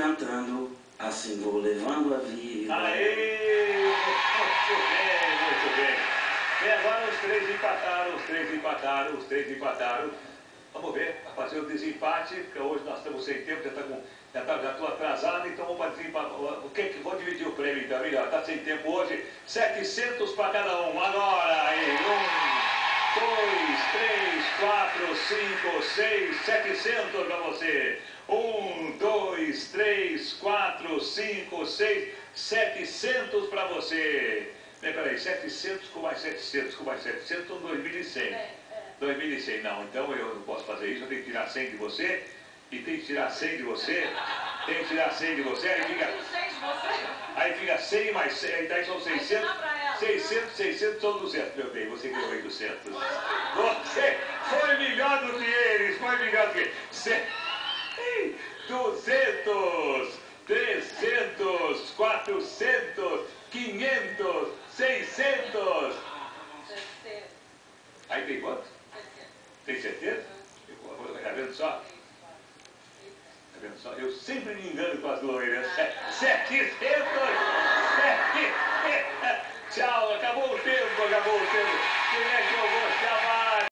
cantando, assim vou levando a vida. Aê! Muito bem. E agora os três empataram. Vamos ver, a fazer o desempate, porque hoje nós estamos sem tempo, já estou atrasado, então vamos para desempatar. Vou dividir o prêmio então, está sem tempo hoje, 700 para cada um. Agora, aí, 1, 2, 3, 4, 5, 6, 700 para você. 1, 2, 3, 4, 5, 6, 700 para você. Peraí, 700 com mais 700 com mais 700, são 2.100. 2.100, não, então eu não posso fazer isso, eu tenho que tirar 100 de você, e tem que tirar 100 de você, aí fica 100 mais 100, daí são 600, 600 são 200, meu bem, você ganhou 800. Você foi melhor do que eles, 200, 300, 400, 500, 600. Aí tem quanto? Tem certeza? Tá vendo só? Tá vendo só? Eu sempre me engano com as loiras. 700! Tchau, acabou o tempo. Quem é que eu vou chamar?